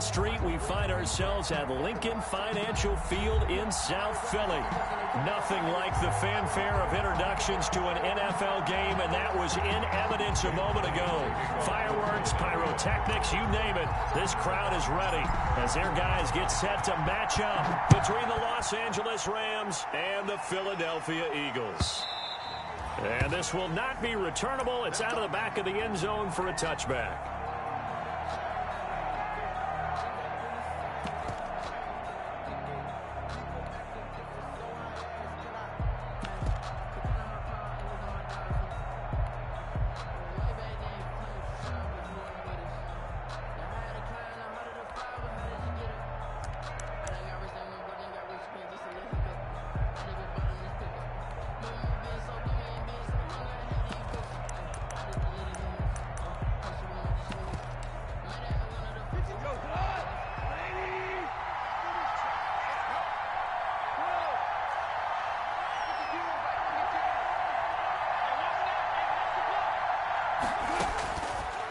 Street, we find ourselves at Lincoln Financial Field in South Philly. Nothing like the fanfare of introductions to an NFL game, and that was in evidence a moment ago. Fireworks, pyrotechnics, you name it. This crowd is ready as their guys get set to match up between the Los Angeles Rams and the Philadelphia Eagles. And this will not be returnable. It's out of the back of the end zone for a touchback.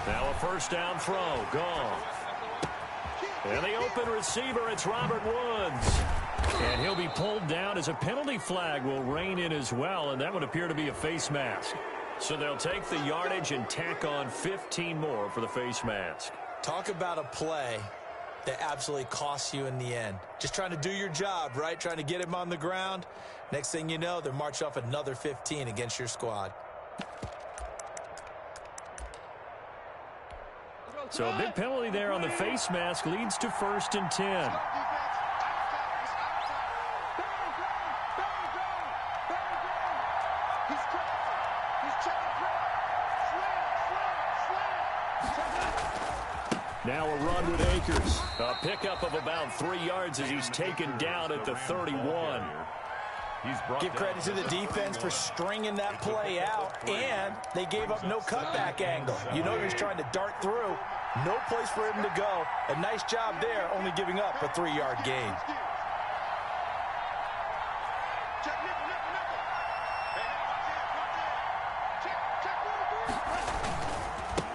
Now a first down throw, gone. And the open receiver, it's Robert Woods. And he'll be pulled down as a penalty flag will rein in as well, and that would appear to be a face mask. So they'll take the yardage and tack on 15 more for the face mask. Talk about a play that absolutely costs you in the end. Just trying to do your job, right? Trying to get him on the ground. Next thing you know, they're marching off another 15 against your squad. So a big penalty there on the face mask leads to 1st and 10. Now a run with Akers. A pickup of about 3 yards as he's taken down at the 31. Give credit to the defense for stringing that play out, and they gave up no cutback angle. You know he's trying to dart through. No place for him to go. A nice job there, only giving up a 3-yard gain.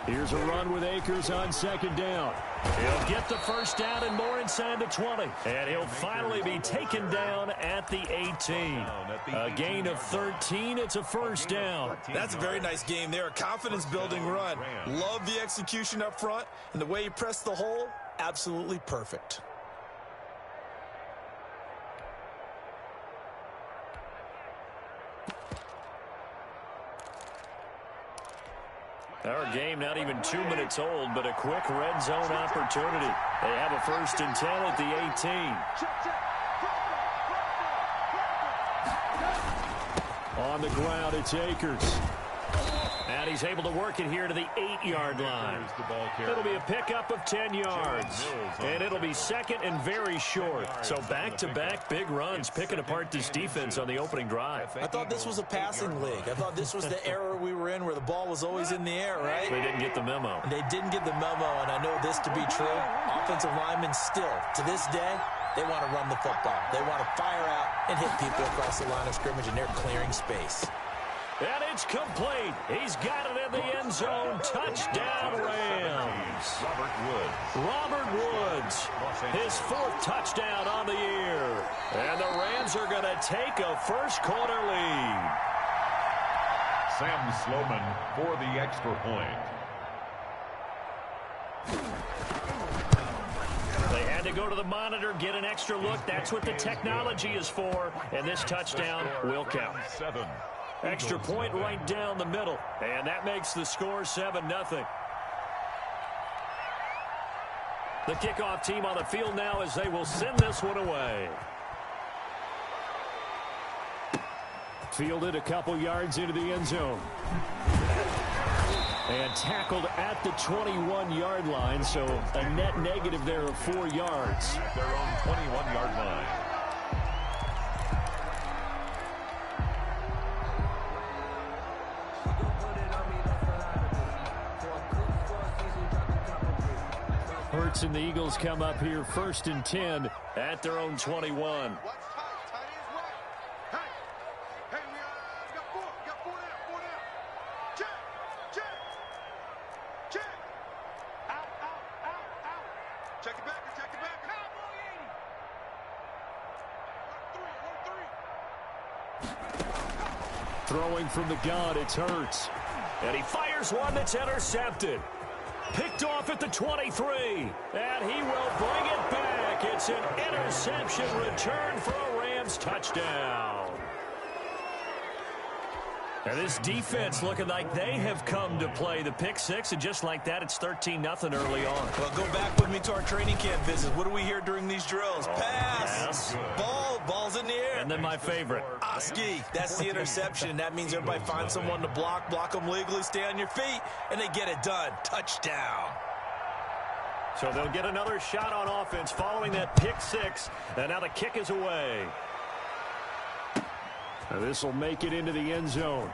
Here's a run with Akers on 2nd down. He'll get the first down and more inside the 20. And he'll finally be taken down at the 18. A gain of 13. It's a first down. That's a very nice game there. A confidence-building run. Love the execution up front. And the way he pressed the hole, absolutely perfect. Our game not even 2 minutes old, but a quick red zone opportunity. They have a 1st and 10 at the 18. On the ground, it's Akers. And he's able to work it here to the 8-yard line. It'll be a pickup of 10 yards. And it'll be 2nd and very short. So back-to-back big runs picking apart this defense on the opening drive. I thought this was a passing league. I thought this was the era we were in where the ball was always in the air, right? They didn't get the memo. They didn't get the memo, and I know this to be true. Offensive linemen still, to this day, they want to run the football. They want to fire out and hit people across the line of scrimmage, and they're clearing space. And it's complete. He's got it in the end zone. Touchdown, Rams. Robert Woods. His 4th touchdown on the year. And the Rams are going to take a first-quarter lead. Sam Sloman for the extra point. They had to go to the monitor, get an extra look. That's what the technology is for. And this touchdown will count. Extra point right down the middle. And that makes the score 7-0. The kickoff team on the field now as they will send this one away. Fielded a couple yards into the end zone. And tackled at the 21-yard line, so a net negative there of 4 yards. Their own 21-yard line. Hurts and the Eagles come up here 1st and 10 at their own 21. Check it back. Throwing from the gun, it's Hurts. And he fires one that's intercepted. Picked off at the 23. And he will bring it back. It's an interception return for a Rams touchdown. And this defense looking like they have come to play. The pick six, and just like that, it's 13-0 early on. Well, go back with me to our training camp visit. What do we hear during these drills? Pass. Ball's in the air. And then my favorite. Oski. That's the interception. That means everybody finds someone to block them legally, stay on your feet, and they get it done. Touchdown. So they'll get another shot on offense following that pick six. And now the kick is away. This will make it into the end zone.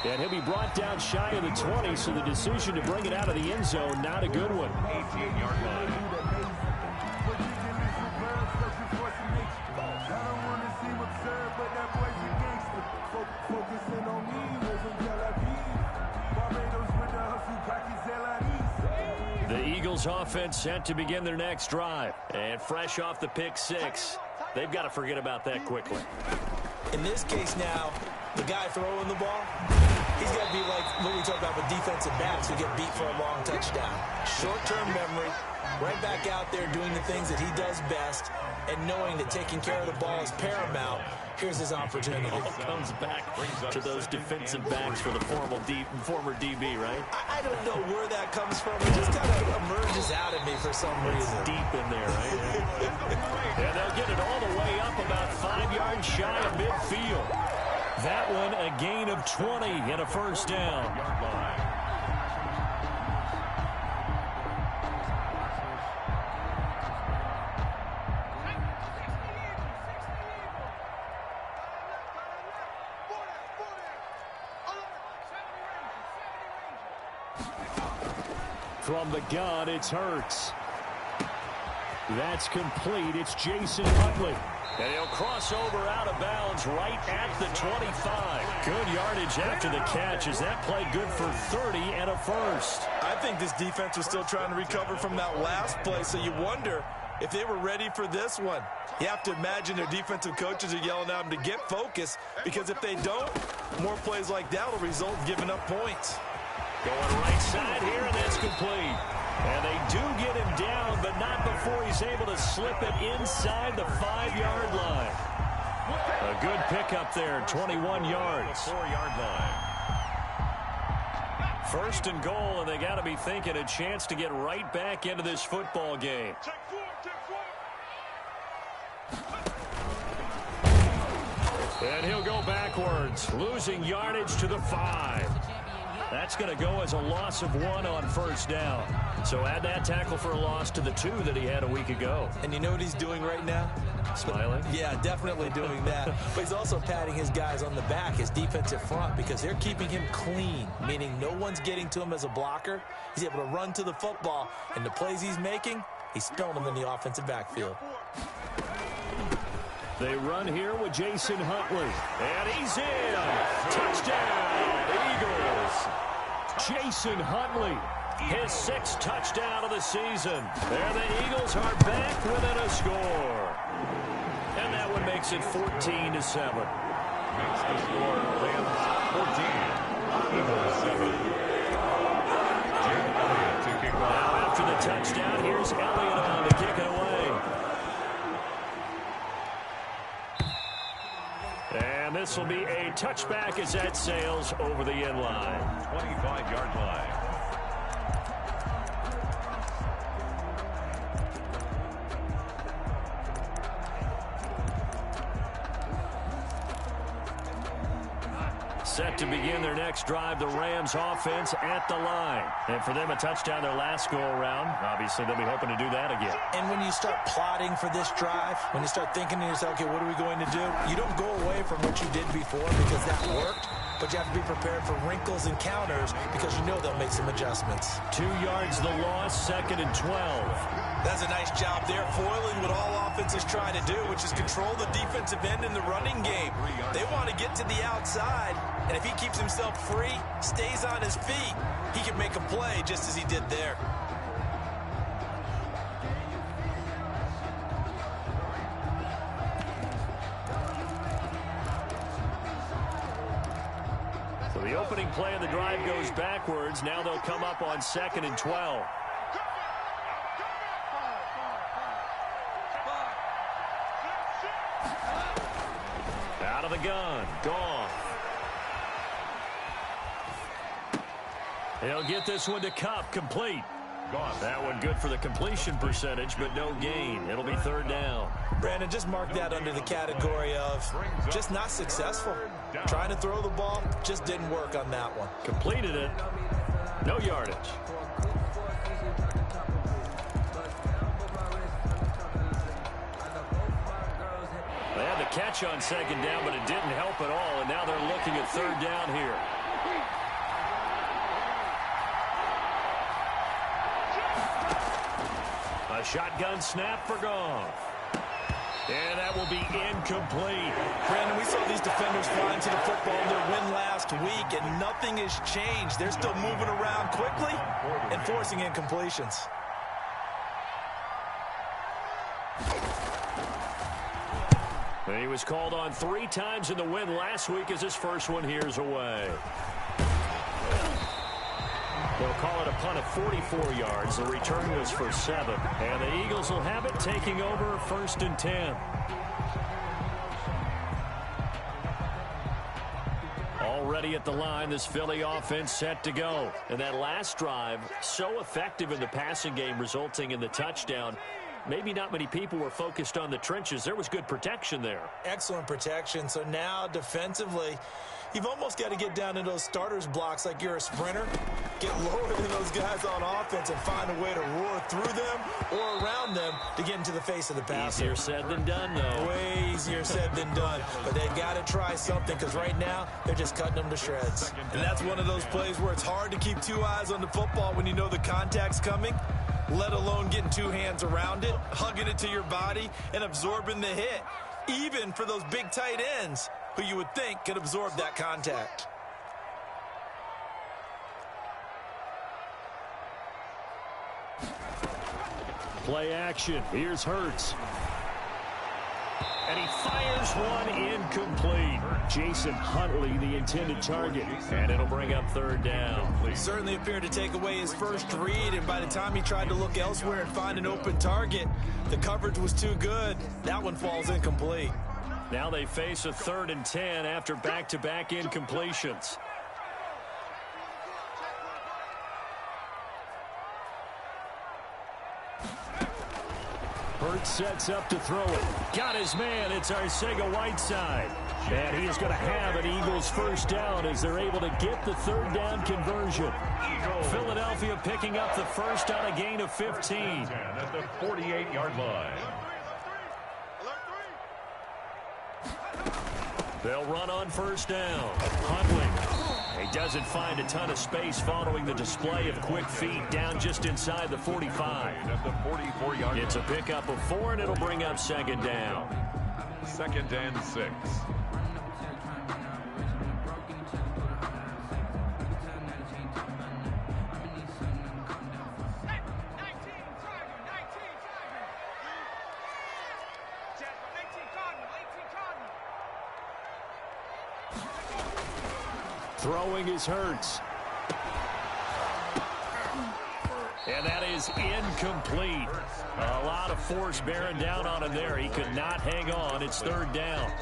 And he'll be brought down shy of the 20, so the decision to bring it out of the end zone, not a good one. 18-yard line. The Eagles offense set to begin their next drive. And fresh off the pick six, they've got to forget about that quickly. In this case now, the guy throwing the ball, he's got to be like what we talk about with defensive backs who get beat for a long touchdown. Short-term memory, right back out there doing the things that he does best, and knowing that taking care of the ball is paramount. Here's his opportunity. It all comes back to those defensive backs for the former DB, right? I don't know where that comes from. It just kind of emerges out of me for some reason. It's deep in there, right? And they'll get it all the way up about 5 yards shy of midfield. That one a gain of 20 and a first down. From the gun, it's Hurts. That's complete. It's Jason Huntley. And he'll cross over out of bounds right at the 25. Good yardage after the catch as that play good for 30 and a first. I think this defense was still trying to recover from that last play, so you wonder if they were ready for this one. You have to imagine their defensive coaches are yelling at them to get focused, because if they don't, more plays like that will result in giving up points. Going right side here, and that's complete. And they do get him down, but not before he's able to slip it inside the 5-yard line. A good pickup there, 21 yards. 4-yard line. First and goal, and they got to be thinking a chance to get right back into this football game. And he'll go backwards, losing yardage to the 5. That's going to go as a loss of 1 on first down. So add that tackle for a loss to the 2 that he had a week ago. And you know what he's doing right now? Smiling? Yeah, definitely doing that. But he's also patting his guys on the back, his defensive front, because they're keeping him clean, meaning no one's getting to him as a blocker. He's able to run to the football, and the plays he's making, he's throwing them in the offensive backfield. They run here with Jason Huntley. And he's in. Touchdown, Eagles. Jason Huntley, his 6th touchdown of the season. And the Eagles are back within a score. And that one makes it 14-7. Makes the score Rams 14, Eagles 7. Jim Elliott to kick off. Now after the touchdown, here's Elliott on to kick it away. And this will be a touchback as that sails over the end line. 25-yard line. Set to begin their next drive, the Rams offense at the line. And for them, a touchdown their last go-around. Obviously, they'll be hoping to do that again. And when you start plotting for this drive, when you start thinking to yourself, okay, what are we going to do? You don't go away from what you did before because that worked, but you have to be prepared for wrinkles and counters because you know they'll make some adjustments. 2 yards the loss, 2nd and 12. That's a nice job there, foiling what all offenses try to do, which is control the defensive end in the running game. They want to get to the outside, and if he keeps himself free, stays on his feet, he can make a play just as he did there. The opening play of the drive goes backwards. Now they'll come up on 2nd and 12. Out of the gun. Gone. He'll get this one to Cup. Complete. That one good for the completion percentage, but no gain. It'll be 3rd down. Brandon, just mark that under the category of just not successful. Trying to throw the ball, just didn't work on that one. Completed it. No yardage. They had the catch on 2nd down, but it didn't help at all, and now they're looking at 3rd down here. A shotgun snap for Goff. And that will be incomplete. Brandon, we saw these defenders fly into the football in their win last week, and nothing has changed. They're still moving around quickly and forcing incompletions. He was called on 3 times in the win last week as his first one here's away. They'll call it a punt of 44 yards. The return was for 7. And the Eagles will have it, taking over 1st and 10. Already at the line, this Philly offense set to go. And that last drive, so effective in the passing game, resulting in the touchdown. Maybe not many people were focused on the trenches. There was good protection there. Excellent protection. So now defensively, you've almost got to get down to those starters blocks like you're a sprinter. Get lower than those guys on offense and find a way to roar through them or around them to get into the face of the passer. Easier said than done, though. Way easier said than done. But they've got to try something because right now they're just cutting them to shreds. And that's one of those plays where it's hard to keep 2 eyes on the football when you know the contact's coming, let alone getting 2 hands around it, hugging it to your body, and absorbing the hit, even for those big tight ends who you would think could absorb that contact. Play action. Here's Hurts. And he fires one incomplete. Jason Huntley, the intended target. And it'll bring up 3rd down. Certainly appeared to take away his first read, and by the time he tried to look elsewhere and find an open target, the coverage was too good. That one falls incomplete. Now they face a 3rd and 10 after back-to-back incompletions. Hurts sets up to throw it. Got his man. It's Arcega-Whiteside. And he is going to have an Eagles 1st down as they're able to get the 3rd down conversion. Philadelphia picking up the 1st on a gain of 15. At the 48-yard line. They'll run on 1st down. Huntley. He doesn't find a ton of space following the display of quick feet down just inside the 45. At the 44-yard line. It's a pickup of 4, and it'll bring up 2nd down. 2nd and 6. Throwing is Hurts. And that is incomplete. A lot of force bearing down on him there. He could not hang on. It's 3rd down.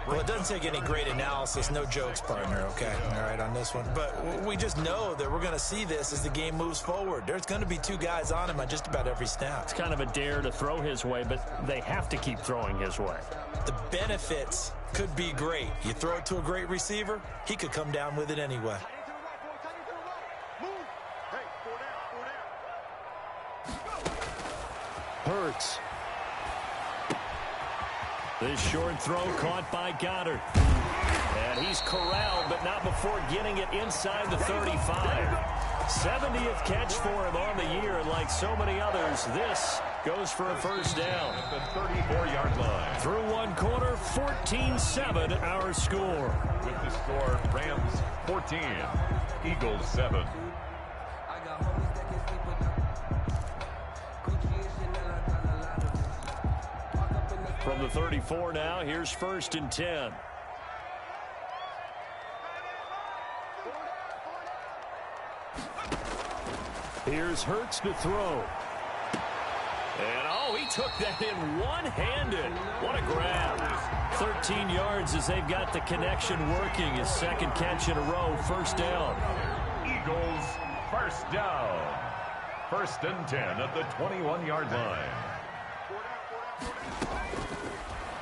Well, it doesn't take any great analysis. No jokes, partner, okay? All right, on this one. But we just know that we're going to see this as the game moves forward. There's going to be 2 guys on him on just about every snap. It's kind of a dare to throw his way, but they have to keep throwing his way. The benefits could be great. You throw it to a great receiver, he could come down with it anyway. Hurts. This short throw caught by Goddard. And he's corralled, but not before getting it inside the 35. 70th catch for him on the year, and like so many others, this goes for a 1st down. At the 34-yard line. Through 1 quarter, 14-7 our score. With the score, Rams 14, Eagles 7. From the 34 now, here's 1st and 10. Here's Hurts to throw. And, oh, he took that in one-handed. What a grab. 13 yards as they've got the connection working. His second catch in a row, first down. Eagles, first down. 1st and 10 at the 21-yard line.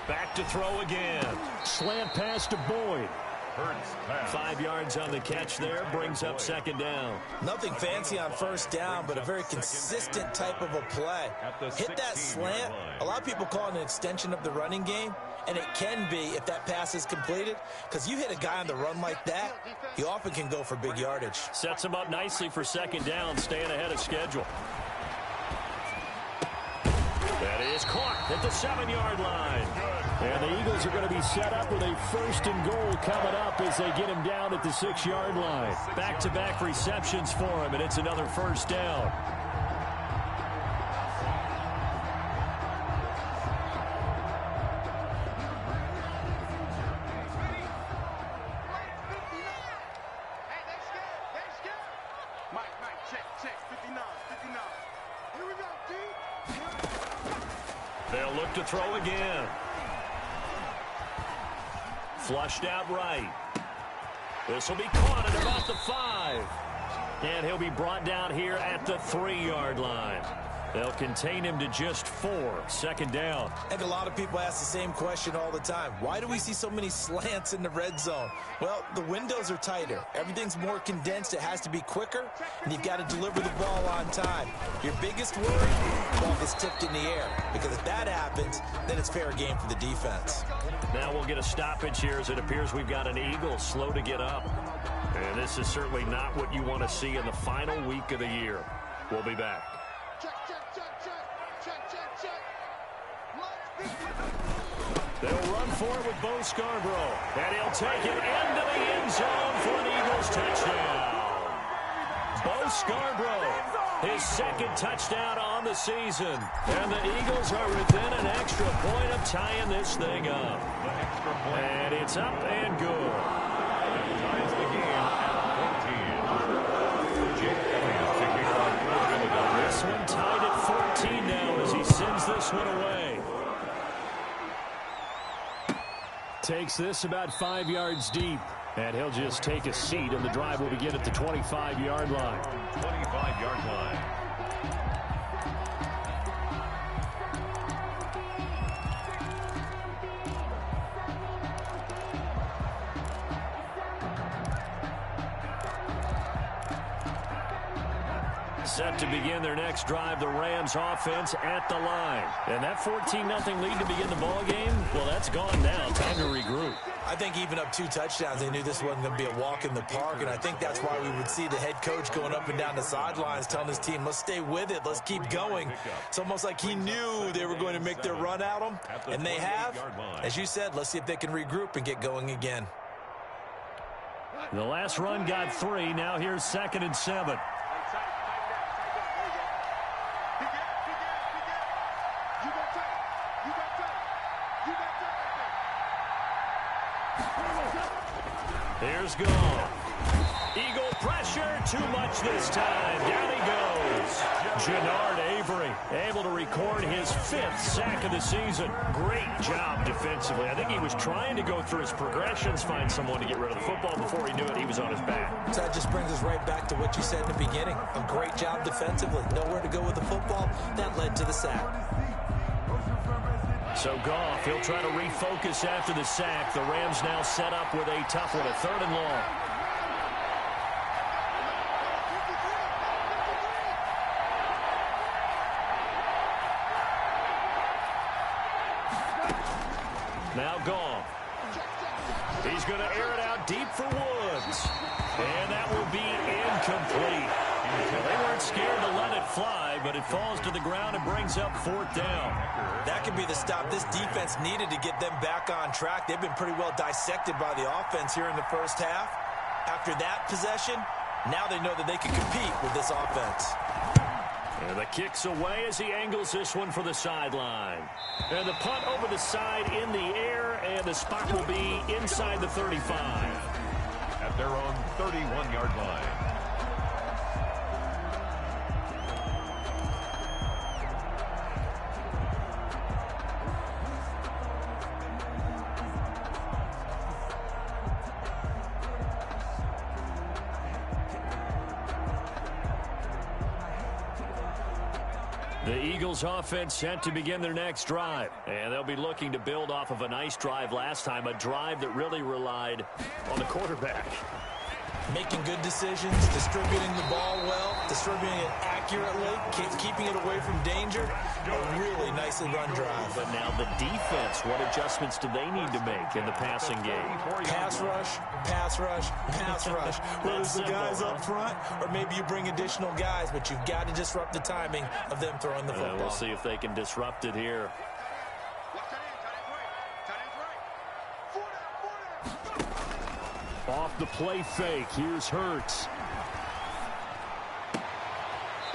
Back to throw again. Slant pass to Boyd. 5 yards on the catch there, brings up second down. Nothing fancy on first down, but a very consistent type of a play. Hit that slant. A lot of people call it an extension of the running game, and it can be if that pass is completed, because you hit a guy on the run like that, he often can go for big yardage. Sets him up nicely for second down, staying ahead of schedule. That is caught at the 7-yard line. And the Eagles are going to be set up with a 1st and goal coming up as they get him down at the 6-yard line. Back-to-back receptions for him, and it's another first down. They'll look to throw again. Flushed out right. This will be caught at about the 5. And he'll be brought down here at the 3-yard line. They'll contain him to just 4. Second down. I think a lot of people ask the same question all the time. Why do we see so many slants in the red zone? Well, the windows are tighter. Everything's more condensed. It has to be quicker, and you've got to deliver the ball on time. Your biggest worry, the ball gets tipped in the air, because if that happens, then it's fair game for the defense. Now we'll get a stoppage here as it appears we've got an Eagle slow to get up. And this is certainly not what you want to see in the final week of the year. We'll be back. They'll run for it with Bo Scarborough. And he'll take it into the end zone for an Eagles touchdown. Bo Scarborough, his second touchdown on the season. And the Eagles are within an extra point of tying this thing up. And it's up and good. Ties the game at 14. Jake Elliott taking on. This one tied at 14 now as he sends this one away. Takes this about 5 yards deep. And he'll just take a seat, and the drive will begin at the 25-yard line. 25-yard line. Set to begin their next drive, the Rams offense at the line. And that 14-0 lead to begin the ball game, well, that's gone now. Time to regroup. I think even up 2 touchdowns, they knew this wasn't going to be a walk in the park, and I think that's why we would see the head coach going up and down the sidelines telling his team, let's stay with it, let's keep going. It's almost like he knew they were going to make their run at him, and they have. As you said, let's see if they can regroup and get going again. The last run got 3. Now here's 2nd and 7. Here's Goff. Eagle pressure, too much this time. Down he goes. Jannard Avery able to record his 5th sack of the season. Great job defensively. I think he was trying to go through his progressions, find someone to get rid of the football. Before he knew it, he was on his back. So that just brings us right back to what you said in the beginning. A great job defensively. Nowhere to go with the football. That led to the sack. So Goff, he'll try to refocus after the sack. The Rams now set up with a tough one, a 3rd and long. Now Goff. He's going to air it out deep for Woods. And that will be incomplete. They weren't scared to let it fly, but it falls to the ground and brings up 4th down. That could be the stop this defense needed to get them back on track. They've been pretty well dissected by the offense here in the first half. After that possession, now they know that they can compete with this offense. And the kick's away as he angles this one for the sideline. And the punt over the side in the air, and the spot will be inside the 35. At their own 31-yard line. The Eagles offense set to begin their next drive. And they'll be looking to build off of a nice drive last time, a drive that really relied on the quarterback. Making good decisions, distributing the ball well, distributing it accurately, keeping it away from danger. A really nicely run drive. But now the defense, what adjustments do they need to make in the passing game? Pass rush, pass rush, pass rush. Whether it's the guys up front or maybe you bring additional guys, but you've got to disrupt the timing of them throwing the football. We'll see if they can disrupt it here. Off the play fake. Here's Hurts.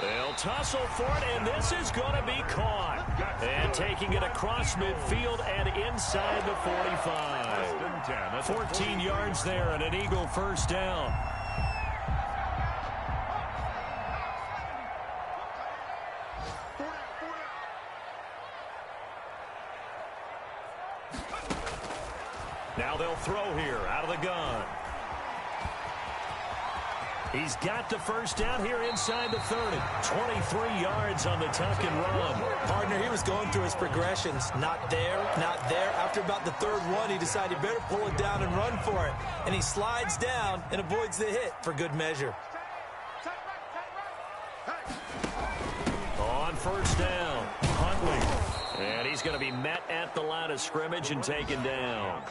They'll tussle for it, and this is going to be caught. And taking it across midfield and inside the 45. 14 yards there and an Eagle first down. Now they'll throw here out of the gun. He's got the first down here inside the 30. 23 yards on the tuck and run. Partner, he was going through his progressions. Not there, not there. After about the third one, he decided he better pull it down and run for it. And he slides down and avoids the hit for good measure. On first down, Huntley. And he's going to be met at the line of scrimmage and taken down.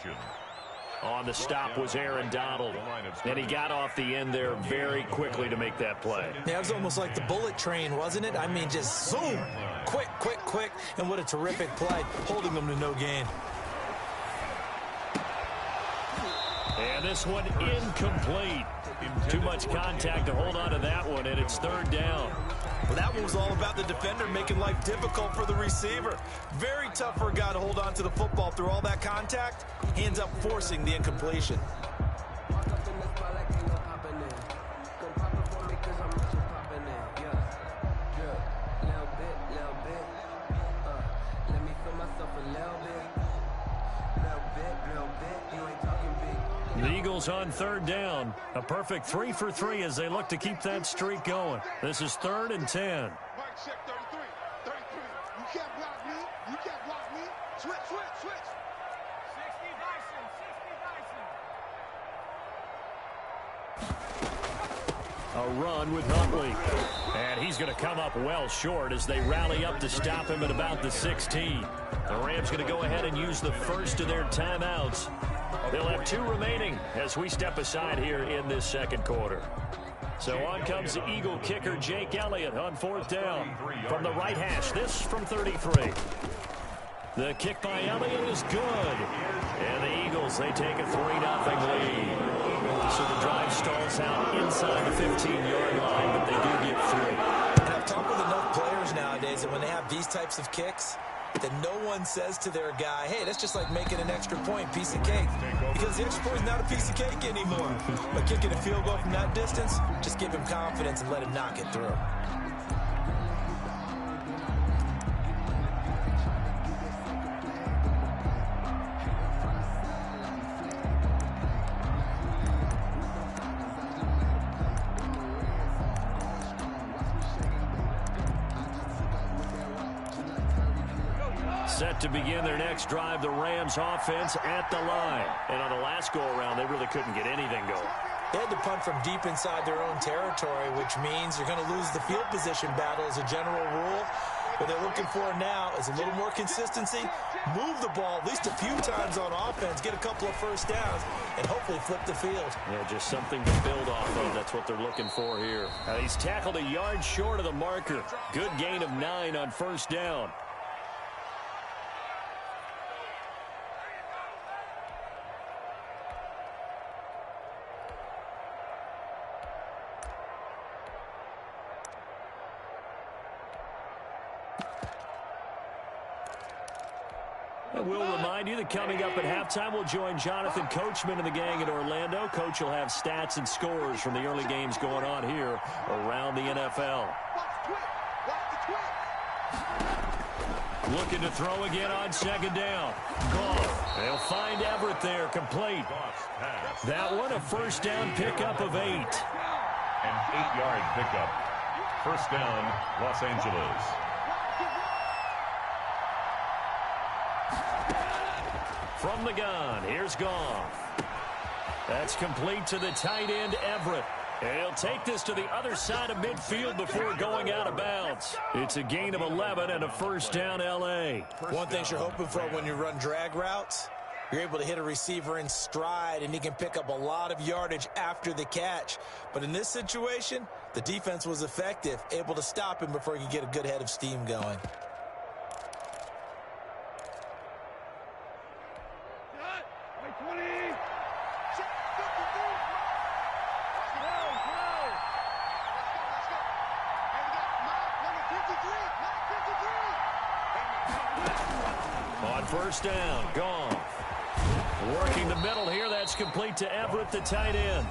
On the stop was Aaron Donald, and he got off the end there very quickly to make that play. Yeah, it was almost like the bullet train, wasn't it? I mean, just zoom, quick, quick, quick, and what a terrific play, holding them to no gain. And this one incomplete. Too much contact to hold on to that one, and it's third down. Well, that one was all about the defender making life difficult for the receiver. Very tough for a guy to hold on to the football through all that contact. He ends up forcing the incompletion. The Eagles on third down. A perfect 3 for 3 as they look to keep that streak going. This is 3rd and 10. You can't block me. You can't block me. Switch. 60 Dyson. A run with Huntley. And he's going to come up well short as they rally up to stop him at about the 16. The Rams going to go ahead and use the first of their timeouts. They'll have 2 remaining as we step aside here in this second quarter. So on comes the Eagle kicker, Jake Elliott, on 4th down. From the right hash, this from 33. The kick by Elliott is good. And the Eagles, they take a 3-0 lead. So the drive stalls out inside the 15-yard line, but they do get through. And I've talked with enough players nowadays that when they have these types of kicks, that no one says to their guy, hey, that's just like making an extra point, piece of cake. Because the extra point is not a piece of cake anymore. But kicking a field goal from that distance, just give him confidence and let him knock it through. Set to begin their next drive, the Rams offense at the line. And on the last go-around, they really couldn't get anything going. They had to punt from deep inside their own territory, which means you're going to lose the field position battle as a general rule. What they're looking for now is a little more consistency, move the ball at least a few times on offense, get a couple of first downs, and hopefully flip the field. Yeah, just something to build off of. That's what they're looking for here. He's tackled a yard short of the marker. Good gain of 9 on first down. We'll remind you that coming up at halftime, we'll join Jonathan Coachman and the gang in Orlando. Coach will have stats and scores from the early games going on here around the NFL. Looking to throw again on second down. Goff. They'll find Everett there, complete. That one, a first down pickup of 8. An 8-yard pickup. First down, Los Angeles. From the gun, here's Goff. That's complete to the tight end, Everett. He'll take this to the other side of midfield before going out of bounds. It's a gain of 11 and a first down, L.A. One thing you're hoping for when you run drag routes, you're able to hit a receiver in stride, and he can pick up a lot of yardage after the catch. But in this situation, the defense was effective, able to stop him before he could get a good head of steam going. On first down, Goff. Working the middle here, that's complete to Everett, the tight end.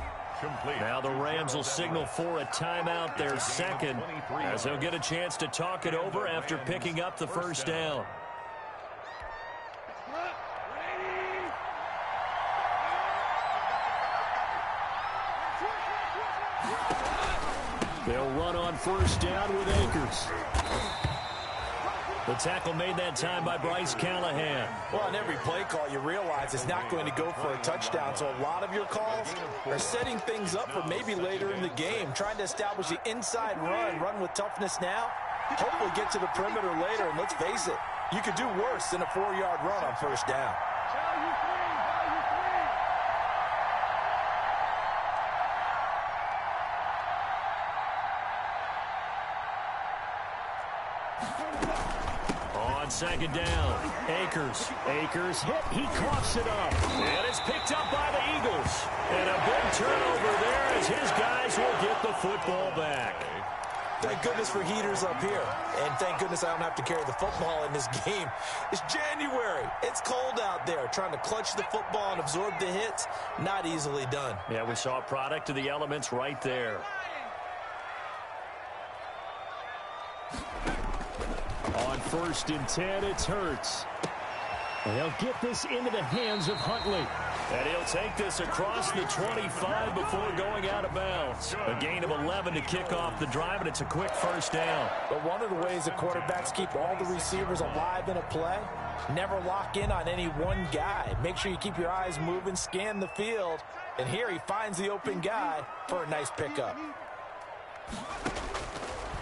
Now the Rams will signal for a timeout, their second, as they'll get a chance to talk it over after picking up the first down. They'll run on first down with Akers. The tackle made that time by Bryce Callahan. Well, on every play call, you realize it's not going to go for a touchdown. So a lot of your calls are setting things up for maybe later in the game, trying to establish the inside run with toughness now, hopefully get to the perimeter later. And let's face it, you could do worse than a 4-yard run on first down. Second down. Akers hit. He coughs it up. And it's picked up by the Eagles. And a big turnover there as his guys will get the football back. Thank goodness for heaters up here. And thank goodness I don't have to carry the football in this game. It's January. It's cold out there. Trying to clutch the football and absorb the hits, not easily done. Yeah, we saw a product of the elements right there. On first and 10, it's Hurts. They'll get this into the hands of Huntley. And he'll take this across the 25 before going out of bounds. A gain of 11 to kick off the drive, and it's a quick first down. But one of the ways that quarterbacks keep all the receivers alive in a play, never lock in on any one guy. Make sure you keep your eyes moving, scan the field. And here he finds the open guy for a nice pickup.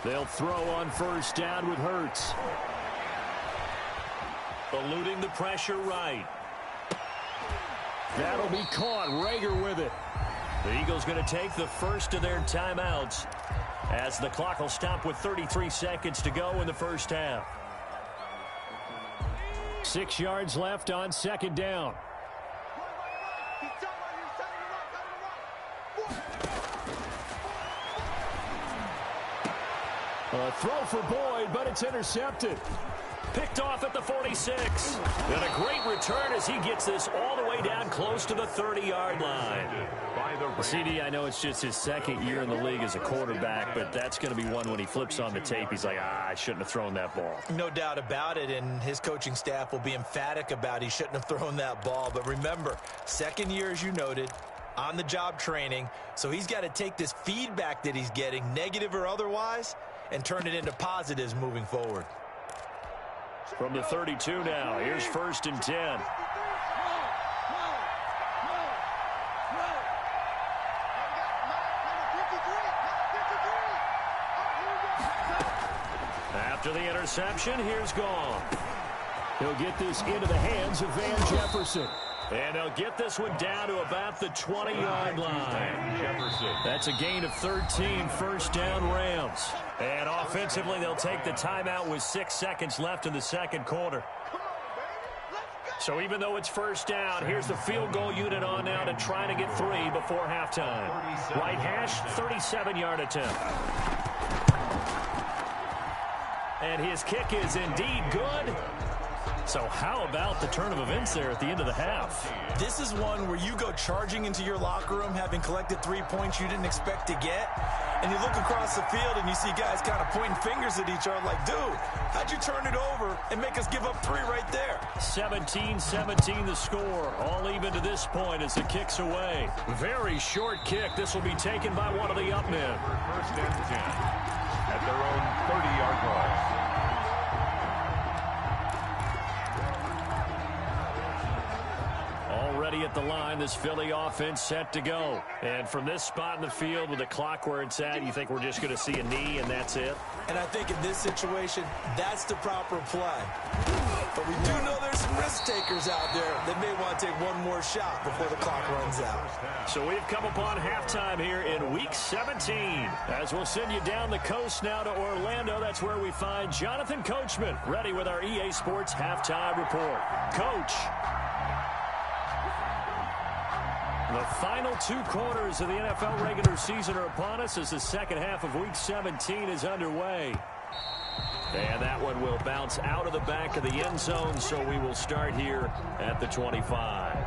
They'll throw on first down with Hurts. Eluding the pressure right. That'll be caught. Rager with it. The Eagles going to take the first of their timeouts as the clock will stop with 33 seconds to go in the first half. 6 yards left on second down. A throw for Boyd, but it's intercepted. Picked off at the 46. And a great return as he gets this all the way down close to the 30-yard line. CD, I know it's just his second year in the league as a quarterback, but that's going to be one when he flips on the tape. He's like, I shouldn't have thrown that ball. No doubt about it, and his coaching staff will be emphatic about he shouldn't have thrown that ball. But remember, second year, as you noted, on-the-job training, so he's got to take this feedback that he's getting, negative or otherwise, and turn it into positives moving forward. From the 32 now, here's first and 10. After the interception, here's Goff. He'll get this into the hands of Van Jefferson. And they'll get this one down to about the 20-yard line. That's a gain of 13, first down Rams. And offensively, they'll take the timeout with 6 seconds left in the second quarter. So even though it's first down, here's the field goal unit on now to try to get 3 before halftime. Right hash, 37-yard attempt. And his kick is indeed good. So how about the turn of events there at the end of the half? This is one where you go charging into your locker room having collected 3 points you didn't expect to get. And you look across the field and you see guys kind of pointing fingers at each other like, dude, how'd you turn it over and make us give up 3 right there? 17-17 the score. All even to this point as the kick's away. Very short kick. This will be taken by one of the up men. First and 10 at their own 30-yard line. at the line. This Philly offense set to go. And from this spot in the field with the clock where it's at, you think we're just going to see a knee and that's it? And I think in this situation, that's the proper play. But we do know there's some risk takers out there that may want to take one more shot before the clock runs out. So we've come upon halftime here in Week 17. As we'll send you down the coast now to Orlando, that's where we find Jonathan Coachman ready with our EA Sports Halftime Report. Coach. The final 2 quarters of the NFL regular season are upon us as the second half of Week 17 is underway. And that one will bounce out of the back of the end zone, so we will start here at the 25.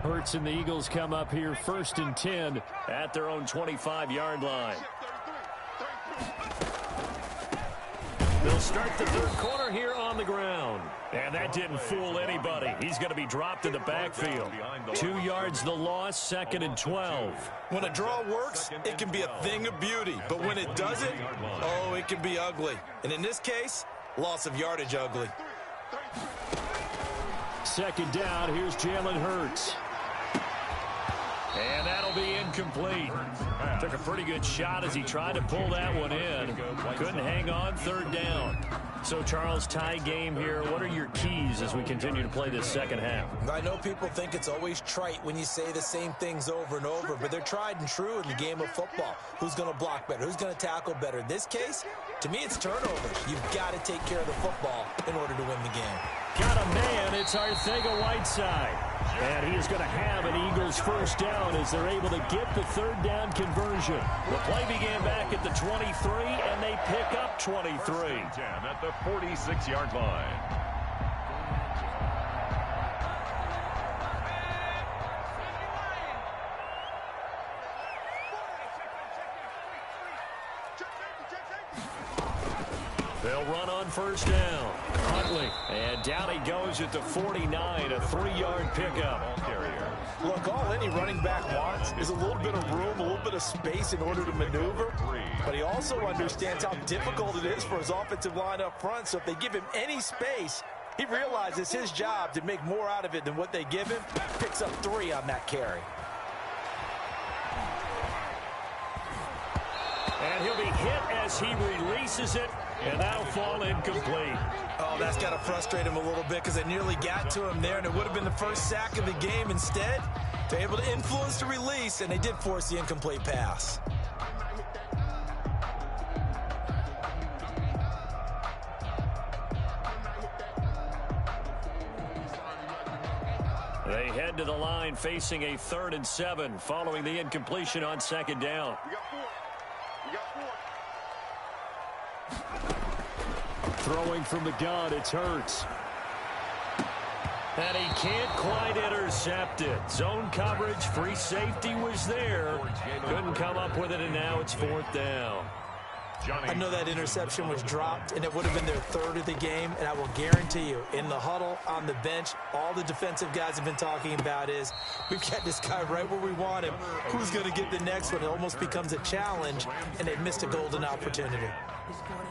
Hurts and the Eagles come up here 1st and 10 at their own 25-yard line. They'll start the third quarter here on the ground. And that didn't fool anybody. He's going to be dropped in the backfield. 2 yards the loss, 2nd and 12. When a draw works, it can be a thing of beauty. But when it doesn't, oh, it can be ugly. And in this case, loss of yardage ugly. 2nd down, here's Jalen Hurts. And that'll be incomplete. Took a pretty good shot as he tried to pull that one in. Couldn't hang on, 3rd down. So, Charles, tie game here. What are your keys as we continue to play this second half? I know people think it's always trite when you say the same things over and over, but they're tried and true in the game of football. Who's going to block better? Who's going to tackle better? In this case, to me, it's turnovers. You've got to take care of the football in order to win the game. Got a man. It's Arcega-Whiteside. And he is going to have an Eagles first down as they're able to get the 3rd down conversion. The play began back at the 23, and they pick up 23. 10 at the 46-yard line. They'll run on 1st down. Huntley. And down he goes at the 49, a 3-yard pickup. Look, all any running back wants is a little bit of room, a little bit of space in order to maneuver. But he also understands how difficult it is for his offensive line up front. So if they give him any space, he realizes his job to make more out of it than what they give him. Picks up 3 on that carry. And he'll be hit as he releases it, and that'll fall incomplete. Oh, that's got to frustrate him a little bit because they nearly got to him there, and it would have been the first sack of the game. Instead, they're able to influence the release, and they did force the incomplete pass. They head to the line facing a 3rd and 7 following the incompletion on 2nd down. Throwing from the gun, it's Hurts. And he can't quite intercept it. Zone coverage, free safety was there. Couldn't come up with it, and now it's 4th down. I know that interception was dropped, and it would have been their 3rd of the game, and I will guarantee you, in the huddle, on the bench, all the defensive guys have been talking about is, we've got this guy right where we want him. Who's going to get the next one? It almost becomes a challenge, and they've missed a golden opportunity.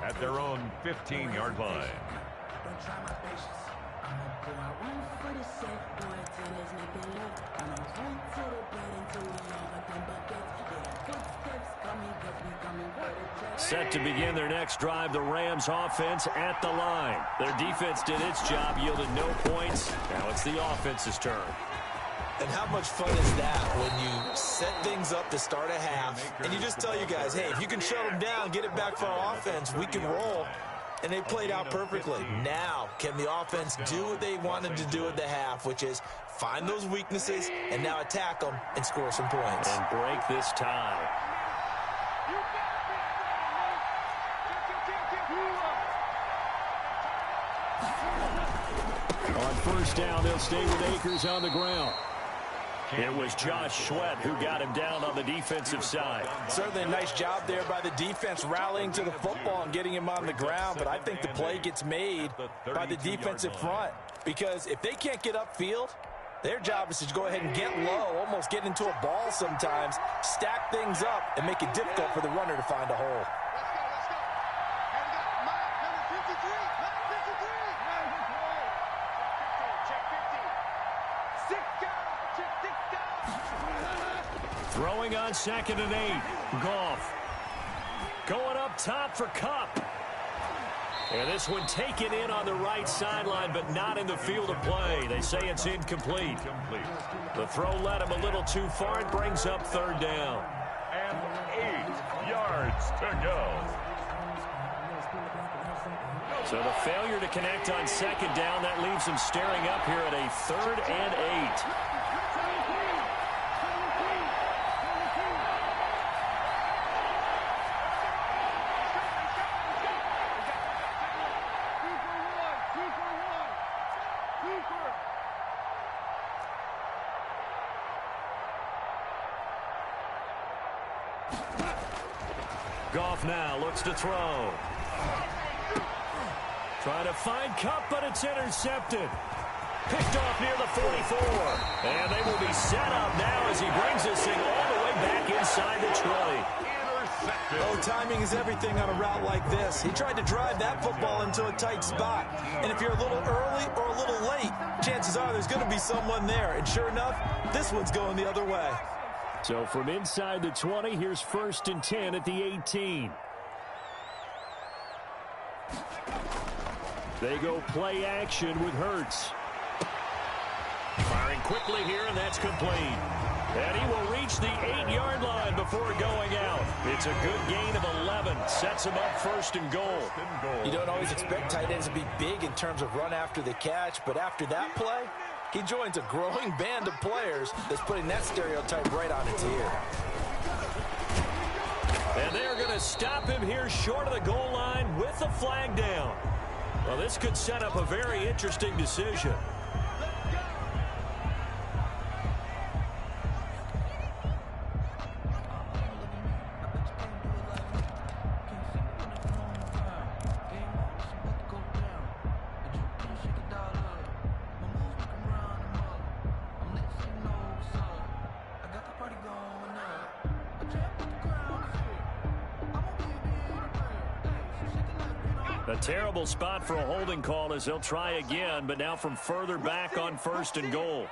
At their own 15-yard line. Set to begin their next drive, the Rams offense at the line. Their defense did its job, yielded no points. Now it's the offense's turn. And how much fun is that when you set things up to start a half, and you just tell you guys, hey, if you can shut them down, get it back for our offense, we can roll. And they played out perfectly. Now, can the offense do what they wanted to do at the half, which is find those weaknesses and now attack them and score some points. And break this tie. On 1st down, they'll stay with Akers on the ground. It was Josh Sweat who got him down on the defensive side. Certainly a nice job there by the defense rallying to the football and getting him on the ground, but I think the play gets made by the defensive front because if they can't get upfield, their job is to go ahead and get low, almost get into a ball sometimes, stack things up, and make it difficult for the runner to find a hole. Throwing on 2nd and 8. Goff. Going up top for Kupp. And this one taken in on the right sideline, but not in the field of play. They say it's incomplete. The throw led him a little too far. It brings up 3rd down. And 8 yards to go. So the failure to connect on 2nd down, that leaves him staring up here at a 3rd and 8. Goff now looks to throw. Trying to find Kupp, but it's intercepted. Picked off near the 44. And they will be set up now as he brings this thing all the way back inside the 20. Oh, timing is everything on a route like this. He tried to drive that football into a tight spot. And if you're a little early or a little late, chances are there's going to be someone there. And sure enough, this one's going the other way. So from inside the 20, here's 1st and 10 at the 18. They go play action with Hurts. Firing quickly here, and that's complete. And he will reach the 8-yard line before going out. It's a good gain of 11. Sets him up 1st and goal. You don't always expect tight ends to be big in terms of run after the catch, but after that play, he joins a growing band of players that's putting that stereotype right on its ear. And they're going to stop him here short of the goal line with the flag down. Well, this could set up a very interesting decision. A terrible spot for a holding call as they'll try again, but now from further back on 1st and goal.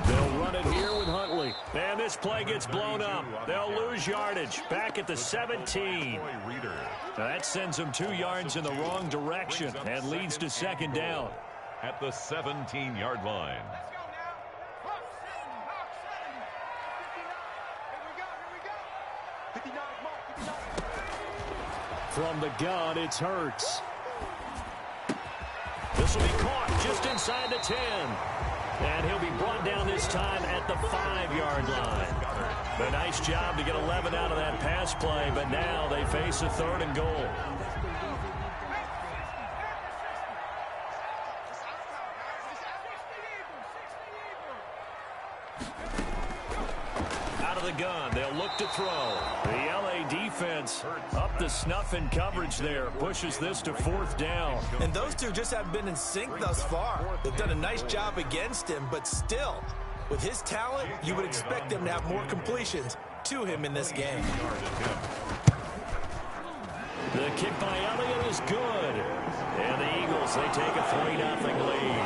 They'll run it here with Huntley. And this play gets blown up. They'll lose yardage. Back at the 17. Now that sends them 2 yards in the wrong direction and leads to 2nd down. At the 17-yard line. From the gun, it's Hurts. This will be caught just inside the 10. And he'll be brought down this time at the 5-yard line. A nice job to get 11 out of that pass play, but now they face a 3rd and goal. Out of the gun, they'll look to throw. The LA defense up to snuff in coverage there. Pushes this to 4th down. And those two just haven't been in sync thus far. They've done a nice job against him, but still, with his talent, you would expect them to have more completions to him in this game. The kick by Elliott is good. And the Eagles, they take a 3-0 lead.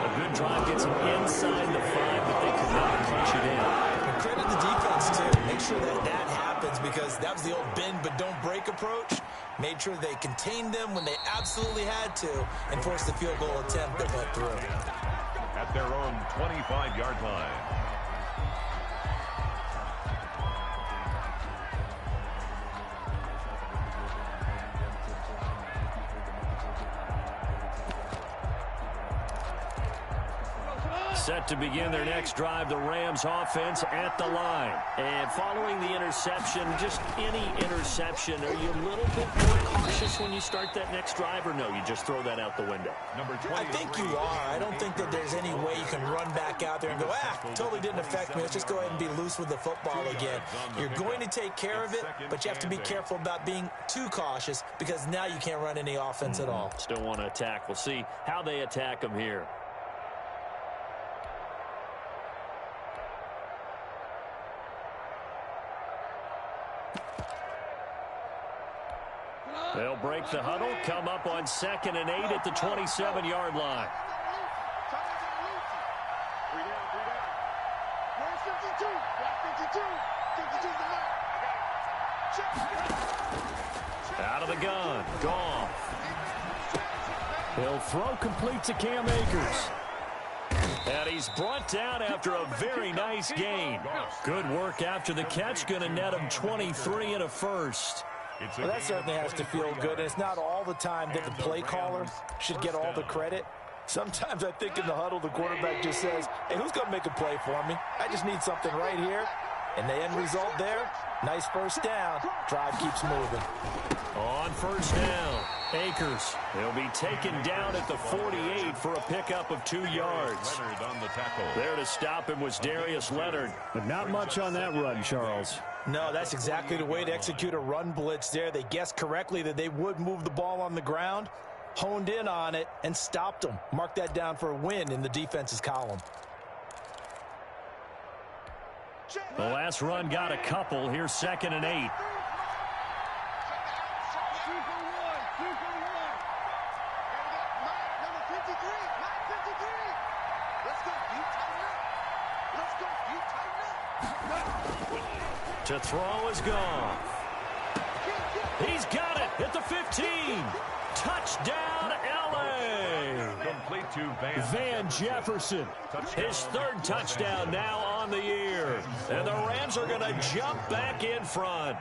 A good drive gets them inside the 5, but they could not punch it in. And credit the defense, too. Make sure that happens because that was the old bend but don't break approach. Made sure they contained them when they absolutely had to and forced the field goal attempt that went through. At their own 25-yard line. Set to begin their next drive, the Rams offense at the line. And following the interception, just any interception, are you a little bit more cautious when you start that next drive, or no, you just throw that out the window? I think you are. I don't think that there's any way you can run back out there and go, totally didn't affect me. Let's just go ahead and be loose with the football again. You're going to take care of it, but you have to be careful about being too cautious because now you can't run any offense at all. Still want to attack. We'll see how they attack them here. They'll break the huddle, come up on 2nd and 8 at the 27-yard line. Out of the gun, Goff. He'll throw complete to Cam Akers. And he's brought down after a very nice gain. Good work after the catch, going to net him 23 and a first. Well, that certainly has to feel good. And it's not all the time that the play caller should get all the credit. Sometimes I think in the huddle, the quarterback just says, hey, who's going to make a play for me? I just need something right here. And the end result there, nice first down. Drive keeps moving. On first down, Akers. He'll be taken down at the 48 for a pickup of 2 yards. On the tackle. There to stop him was Darius Leonard. But not much on that run, Charles. No, that's exactly the way to execute a run blitz there. They guessed correctly that they would move the ball on the ground, honed in on it, and stopped them. Mark that down for a win in the defense's column. The last run got a couple. Here's 2nd and 8. To throw is gone. He's got it at the 15. Touchdown, L.A. Complete to Van Jefferson. His 3rd touchdown now on the year. And the Rams are going to jump back in front.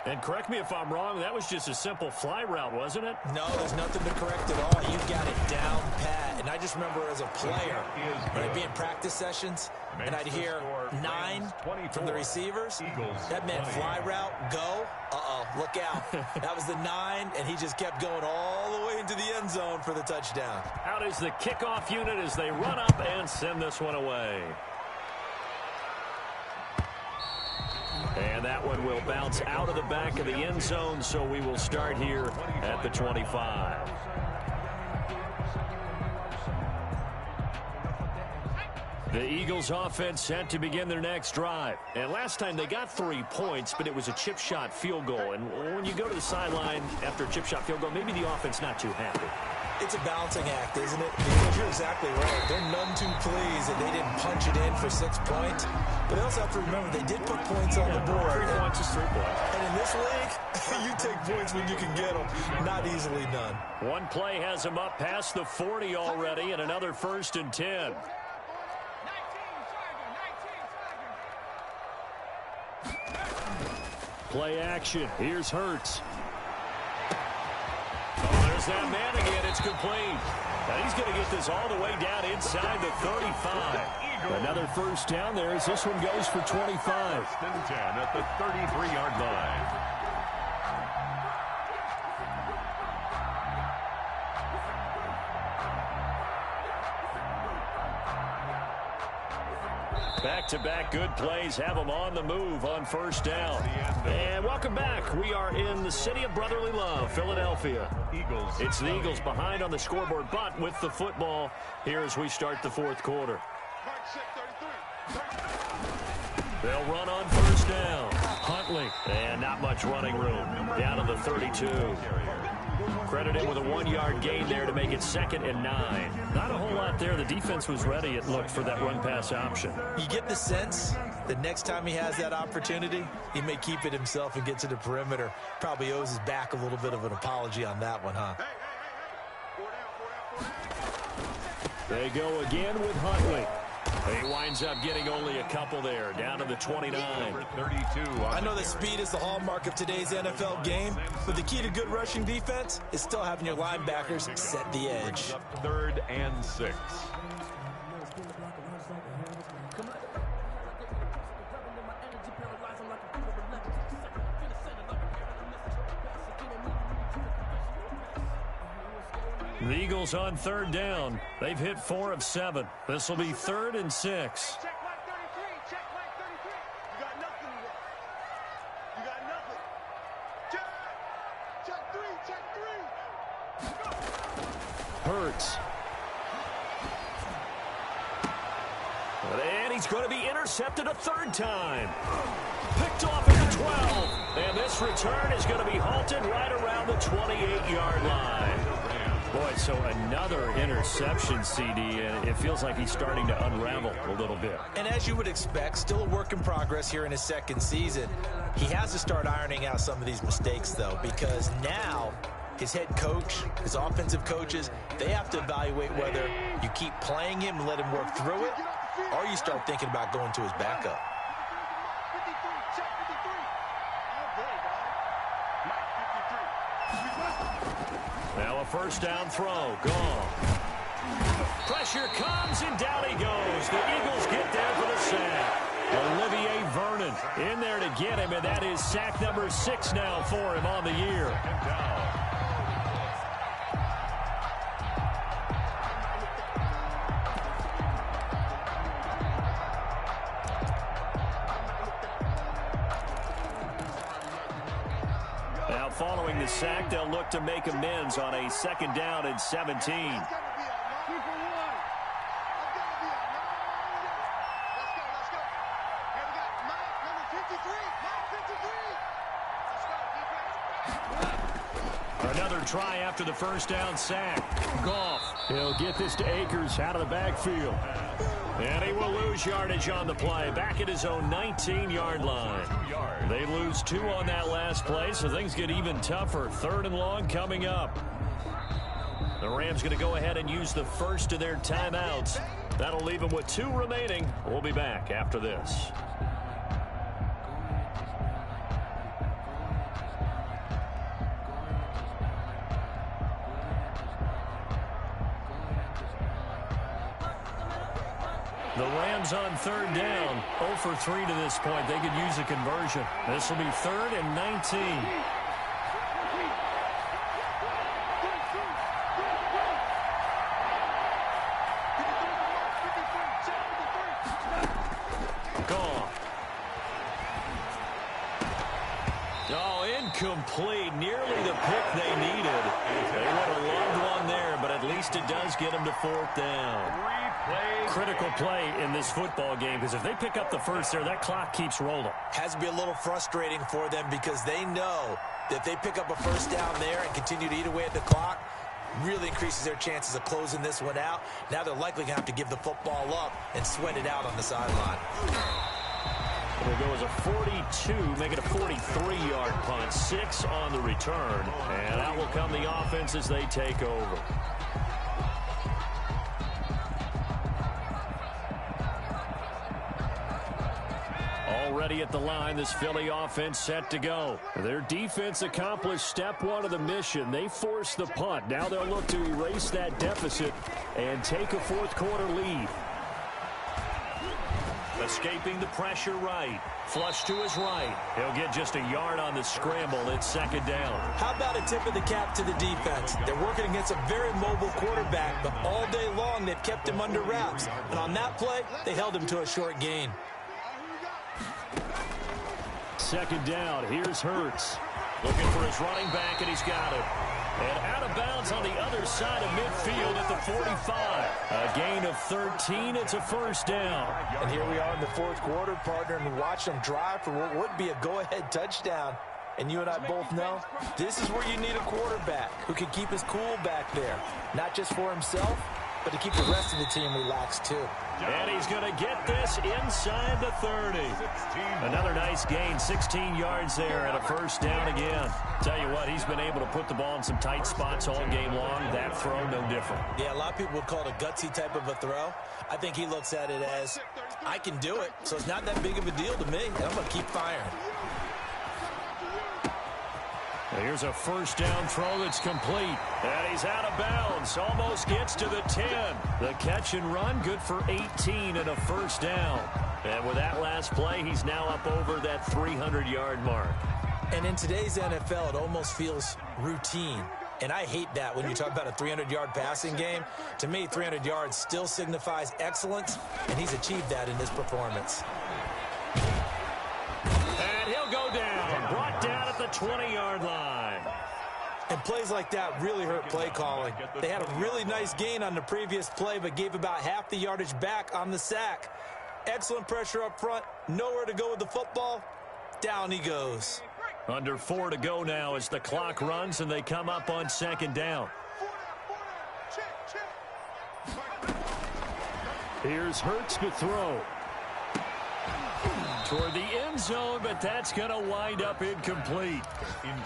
And correct me if I'm wrong, that was just a simple fly route, wasn't it? No, there's nothing to correct at all. You got it down pat. And I just remember as a player, when I'd be in practice sessions, and I'd hear 9 from the receivers. That meant fly route, go. Look out. That was the 9, and he just kept going all the way into the end zone for the touchdown. Out is the kickoff unit as they run up and send this one away. And that one will bounce out of the back of the end zone, so we will start here at the 25. The Eagles offense set to begin their next drive. And last time they got 3 points, but it was a chip shot field goal. And when you go to the sideline after a chip shot field goal, maybe the offense not too happy. It's a balancing act, isn't it? Because you're exactly right. They're none too pleased that they didn't punch it in for 6 points. But they also have to remember they did put points on the board. 3 points is 3 points. And in this league, you take points when you can get them. Not easily done. One play has them up past the 40 already, and another 1st and 10. Play action. Here's Hurts. Oh, there's that man again. It's complete. And he's going to get this all the way down inside the 35. Another first down there as this one goes for 25. 1st and 10 at the 33-yard line. Back-to-back good plays have them on the move on first down. And welcome back. We are in the city of brotherly love, Philadelphia. It's the Eagles behind on the scoreboard, but with the football here as we start the 4th quarter. They'll run on first down. Huntley, and not much running room. Down to the 32. Credited with a 1-yard gain there to make it 2nd and 9. Not a whole lot there. The defense was ready, it looked, for that run-pass option. You get the sense that next time he has that opportunity, he may keep it himself and get to the perimeter. Probably owes his back a little bit of an apology on that one, huh? They go again with Huntley. He winds up getting only a couple there, down to the 29. I know that speed is the hallmark of today's NFL game, but the key to good rushing defense is still having your linebackers set the edge. 3rd and 6. The Eagles on 3rd down. They've hit 4 of 7. This will be 3rd and 6. Check like 33. Check like 33. You got nothing left. You got nothing. Check 3. Check 3. Hurts. And he's going to be intercepted a 3rd time. Picked off at the 12. And this return is going to be halted right around the 28-yard line. Boy, so another interception, CD, and it feels like he's starting to unravel a little bit. And as you would expect, still a work in progress here in his second season. He has to start ironing out some of these mistakes, though, because now his head coach, his offensive coaches, they have to evaluate whether you keep playing him and let him work through it, or you start thinking about going to his backup. Now a first down throw. Gone. Pressure comes, and down he goes. The Eagles get there for the sack. Olivier Vernon in there to get him, and that is sack number 6 now for him on the year. Now following the sack, they'll look to make amends on a second down and 17. Another try after the first down sack. Goff, he'll get this to Akers out of the backfield. And he will lose yardage on the play, back at his own 19-yard line. They lose 2 on that last play, so things get even tougher. 3rd and long coming up. The Rams going to go ahead and use the first of their timeouts. That'll leave them with 2 remaining. We'll be back after this. The Rams on 3rd down, 0 for 3 to this point. They could use a conversion. This will be 3rd and 19. Gone. Oh, incomplete. Nearly the pick they needed. They would have loved one there, but at least it does get them to 4th down. Critical play in this football game, because if they pick up the first there, that clock keeps rolling. Has to be a little frustrating for them, because they know that if they pick up a first down there and continue to eat away at the clock, really increases their chances of closing this one out. Now they're likely going to have to give the football up and sweat it out on the sideline. It'll go as a 42, make it a 43-yard punt. 6 on the return, and out will come the offense as they take over. Already at the line, this Philly offense set to go. Their defense accomplished step 1 of the mission. They forced the punt. Now they'll look to erase that deficit and take a 4th quarter lead. Escaping the pressure right. Flush to his right. He'll get just a yard on the scramble. It's 2nd down. How about a tip of the cap to the defense? They're working against a very mobile quarterback, but all day long they've kept him under wraps. And on that play, they held him to a short gain. 2nd down. Here's Hurts. Looking for his running back, and he's got it. And out of bounds on the other side of midfield at the 45. A gain of 13. It's a 1st down. And here we are in the 4th quarter, partner, and watch them drive for what would be a go-ahead touchdown. And you and I both know this is where you need a quarterback who can keep his cool back there. Not just for himself, but to keep the rest of the team relaxed, too. And he's going to get this inside the 30. Another nice gain, 16 yards there, and a 1st down again. Tell you what, he's been able to put the ball in some tight spots all game long. That throw, no different. Yeah, a lot of people would call it a gutsy type of a throw. I think he looks at it as, I can do it, so it's not that big of a deal to me, and I'm going to keep firing. Here's a 1st down throw that's complete. And he's out of bounds. Almost gets to the 10. The catch and run, good for 18 and a 1st down. And with that last play, he's now up over that 300-yard mark. And in today's NFL, it almost feels routine. And I hate that when you talk about a 300-yard passing game. To me, 300 yards still signifies excellence, and he's achieved that in this performance. And he'll go down. Brought down at the 20-yard line. And plays like that really hurt play calling. They had a really nice gain on the previous play, but gave about half the yardage back on the sack. Excellent pressure up front. Nowhere to go with the football. Down he goes. Under 4 to go now as the clock runs and they come up on second down. Here's Hurts to throw. Toward the end zone, but that's going to wind up incomplete.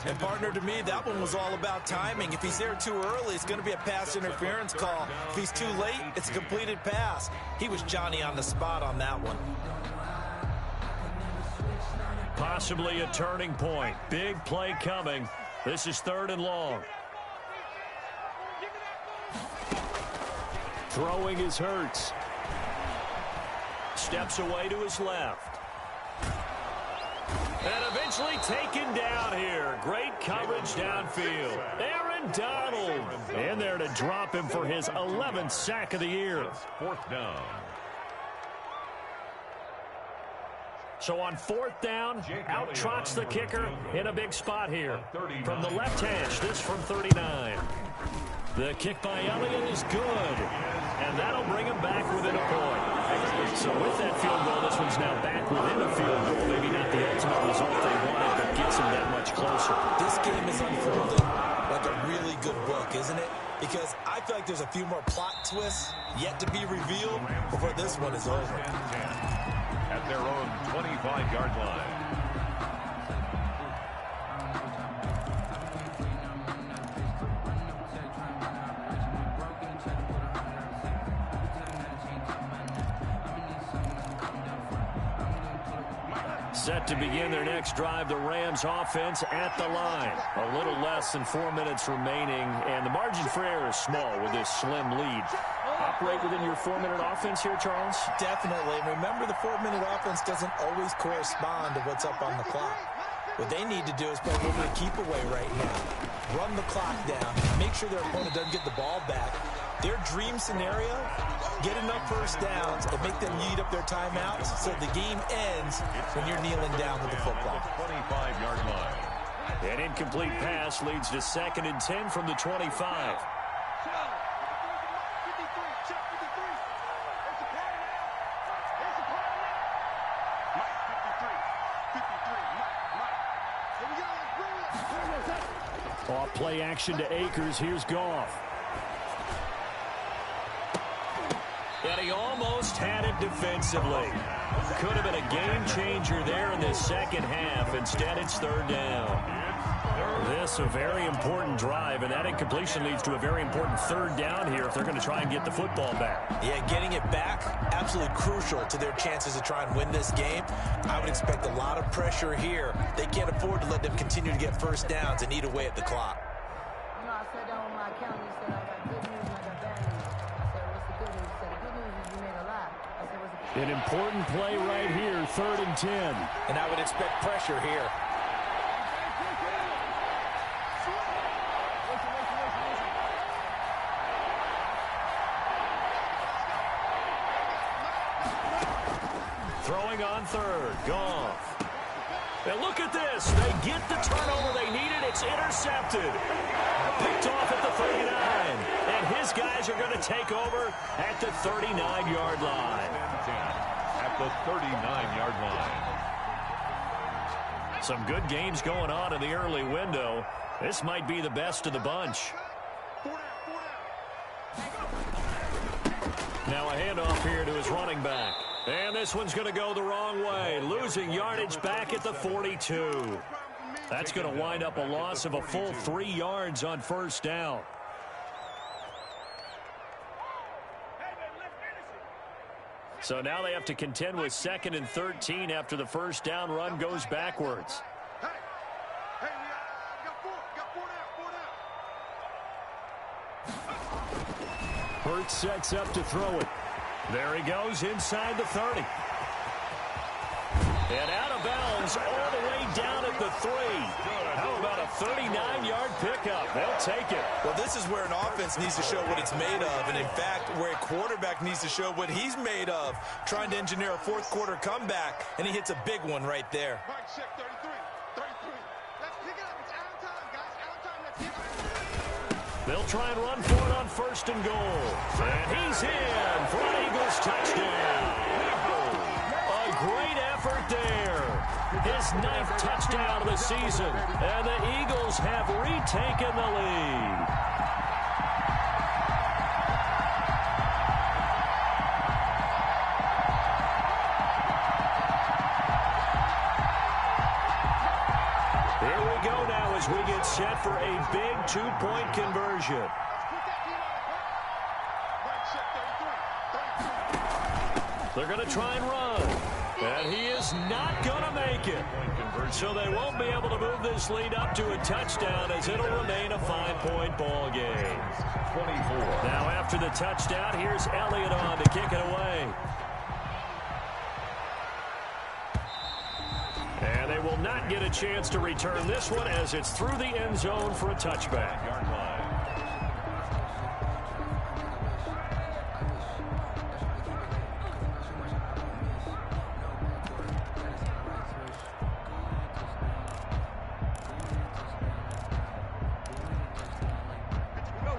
And partner, to me, that one was all about timing. If he's there too early, it's going to be a pass interference call. If he's too late, it's a completed pass. He was Johnny on the spot on that one. Possibly a turning point. Big play coming. This is 3rd and long. Throwing is Hurts. Steps away to his left. And eventually taken down here. Great coverage downfield. Aaron Donald in there to drop him for his 11th sack of the year. 4th down. So on 4th down, out trots the kicker in a big spot here. From the left hash, this from 39. The kick by Elliott is good. And that'll bring him back within a point. So with that field goal, this one's now back within a field goal. Maybe not the ultimate result they wanted, but gets them that much closer. This game is unfolding like a really good book, isn't it? Because I feel like there's a few more plot twists yet to be revealed before this one is over. At their own 25-yard line. Set to begin their next drive, the Rams offense at the line. A little less than 4 minutes remaining, and the margin for error is small with this slim lead. Operate within your 4-minute offense here, Charles? Definitely. And remember, the 4-minute offense doesn't always correspond to what's up on the clock. What they need to do is play a little bit of keep away right now. Run the clock down. Make sure their opponent doesn't get the ball back. Their dream scenario, get enough first downs and make them eat up their timeouts so the game ends when you're kneeling down with the football. 25-yard line. An incomplete pass leads to 2nd and 10 from the 25. Off play action to Akers. Here's Goff. And he almost had it defensively. Could have been a game changer there in the second half. Instead, it's 3rd down. This a very important drive, and that incompletion leads to a very important 3rd down here if they're going to try and get the football back. Yeah, getting it back, absolutely crucial to their chances to try and win this game. I would expect a lot of pressure here. They can't afford to let them continue to get first downs and eat away at the clock. You know, I sat down with my accountant and said, I got good news and I got bad news. I said, what's the good news? He said, the good news is you made a lot. I said, what's the An important play right here, 3rd and 10. And I would expect pressure here. Throwing on 3rd, Goff. And look at this. They get the turnover they needed. It's intercepted. Picked off at the 39. And his guys are going to take over at the 39-yard line. At the 39-yard line. Some good games going on in the early window. This might be the best of the bunch. Now a handoff here to his running back. And this one's going to go the wrong way. Losing yardage back at the 42. That's going to wind up a loss of a full 3 yards on 1st down. So now they have to contend with 2nd and 13 after the 1st down run goes backwards. Hurts sets up to throw it. There he goes inside the 30. And out of bounds all the way down at the 3. How about a 39-yard pickup? They'll take it. Well, this is where an offense needs to show what it's made of. And, in fact, where a quarterback needs to show what he's made of. Trying to engineer a 4th quarter comeback. And he hits a big one right there. They'll try and run for it on 1st and goal. And he's in for an Eagles touchdown. A great effort there. His 9th touchdown of the season. And the Eagles have retaken the lead. Here we go now as we get set for a big 2-point conversion. They're going to try and run. And he is not going to make it. So they won't be able to move this lead up to a touchdown as it'll remain a 5-point ball game. 24. Now after the touchdown, here's Elliott on to kick it away. And they will not get a chance to return this one as it's through the end zone for a touchback. Yard line.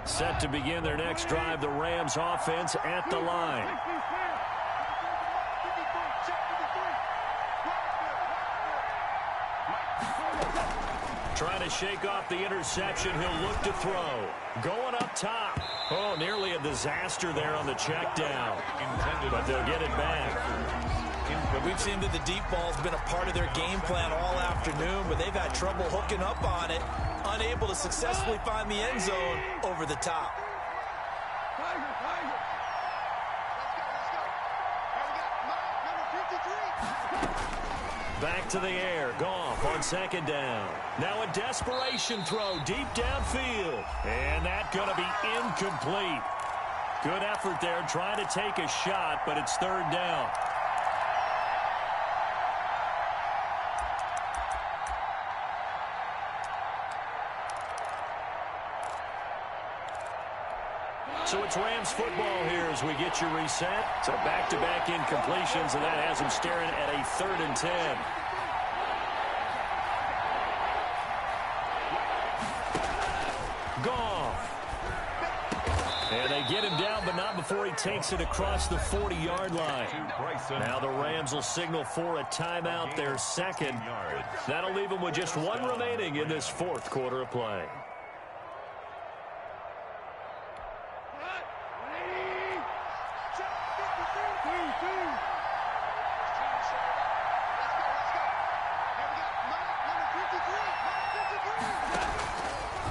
Set to begin their next drive, the Rams offense at the line. Trying to shake off the interception. He'll look to throw. Going up top. Oh, nearly a disaster there on the check down. But they'll get it back. We've seen that the deep ball's been a part of their game plan all afternoon, but they've had trouble hooking up on it, unable to successfully find the end zone over the top. Back to the air. Goff on 2nd down. Now a desperation throw deep downfield. And that's going to be incomplete. Good effort there trying to take a shot, but it's 3rd down. So it's Rams football here as we get you reset. So back-to-back incompletions, and that has them staring at a 3rd and 10. Goff. And they get him down, but not before he takes it across the 40-yard line. Now the Rams will signal for a timeout, their 2nd. That'll leave them with just 1 remaining in this 4th quarter of play.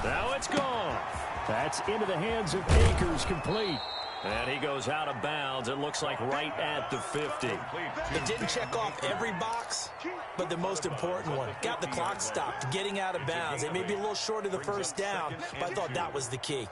Now it's gone. That's into the hands of Akers, complete. And he goes out of bounds. It looks like right at the 50. It didn't check off every box, but the most important one. Got the clock stopped, getting out of bounds. It may be a little short of the 1st down, but I thought that was the key.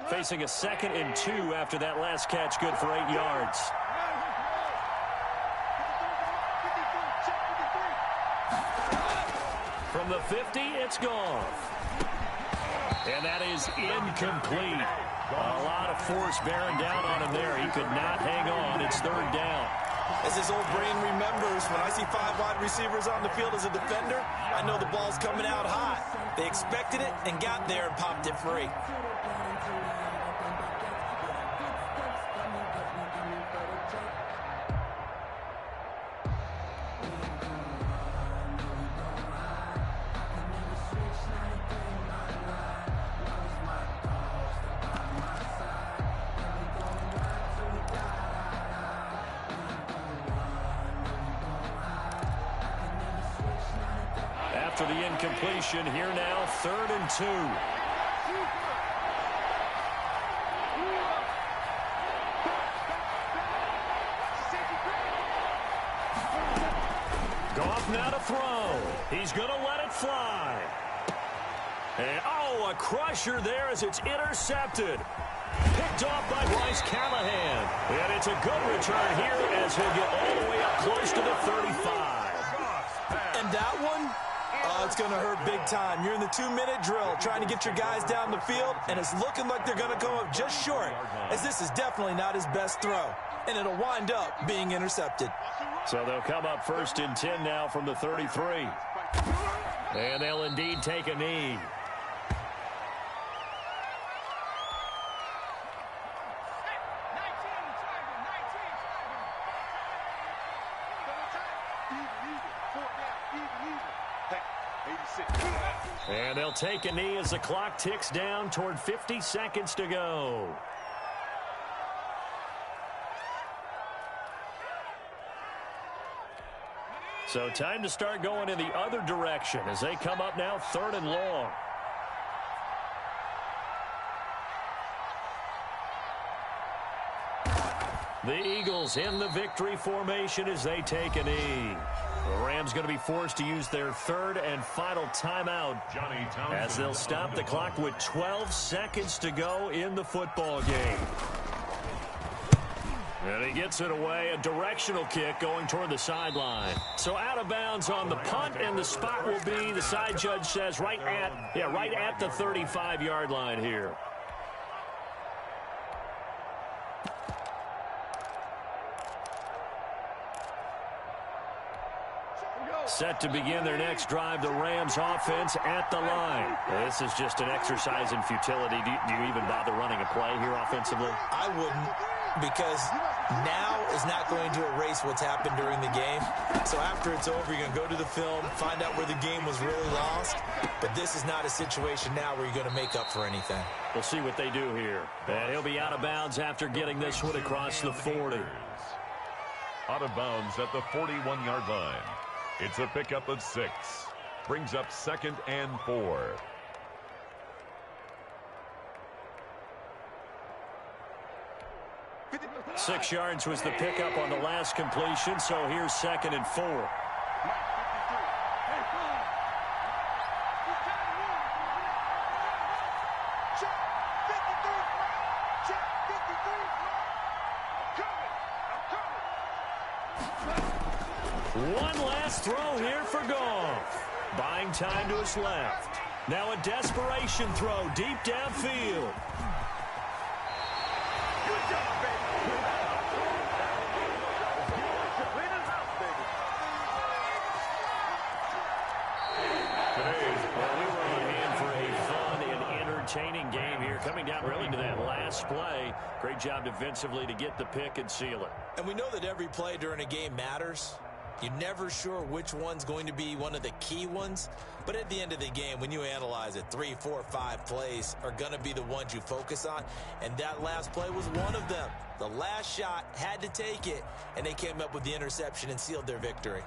Facing a 2nd and 2 after that last catch, good for 8 yards. From the 50, it's gone. And that is incomplete. A lot of force bearing down on him there. He could not hang on. It's 3rd down. As his old brain remembers, when I see 5 wide receivers on the field as a defender, I know the ball's coming out hot. They expected it and got there and popped it free. After the incompletion, here now, 3rd and 2. Goff now to throw. He's going to let it fly. And, oh, a crusher there as it's intercepted. Picked off by Bryce Callahan. And it's a good return here as he'll get all the way up close to the 35. And that one? It's going to hurt big time. You're in the 2-minute drill trying to get your guys down the field, and it's looking like they're going to come up just short, as this is definitely not his best throw, and it'll wind up being intercepted. So they'll come up 1st and 10 now from the 33. And they'll indeed take a knee. And they'll take a knee as the clock ticks down toward 50 seconds to go. So time to start going in the other direction as they come up now 3rd and long. The Eagles in the victory formation as they take a knee. The Rams going to be forced to use their 3rd and final timeout as they'll stop the clock with 12 seconds to go in the football game. And he gets it away, a directional kick going toward the sideline. So out of bounds on the punt, and the spot will be, the side judge says, right at the 35-yard line here. Set to begin their next drive, the Rams offense at the line. This is just an exercise in futility. Do you even bother running a play here offensively? I wouldn't, because now is not going to erase what's happened during the game. So after it's over, you're going to go to the film, find out where the game was really lost. But this is not a situation now where you're going to make up for anything. We'll see what they do here. And he'll be out of bounds after getting this one across the 40. Out of bounds at the 41-yard line. It's a pickup of 6. Brings up 2nd and 4. Six yards was the pickup on the last completion, so here's 2nd and 4. One last throw here for Goff. Buying time to his left. Now a desperation throw deep downfield. Entertaining game here, coming down really to that last play. Great job defensively to get the pick and seal it. And we know that every play during a game matters. You're never sure which one's going to be one of the key ones. But at the end of the game, when you analyze it, 3, 4, 5 plays are going to be the ones you focus on. And that last play was one of them. The last shot had to take it, and they came up with the interception and sealed their victory.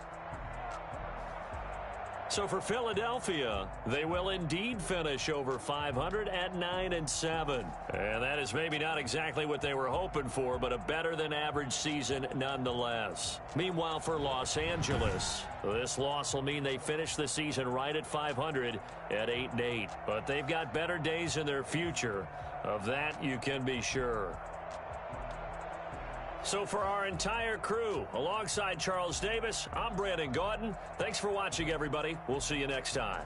So for Philadelphia, they will indeed finish over 500 at 9-7. And that is maybe not exactly what they were hoping for, but a better than average season nonetheless. Meanwhile, for Los Angeles, this loss will mean they finish the season right at 500 at 8-8. But they've got better days in their future. Of that, you can be sure. So for our entire crew, alongside Charles Davis, I'm Brandon Gaudin. Thanks for watching, everybody. We'll see you next time.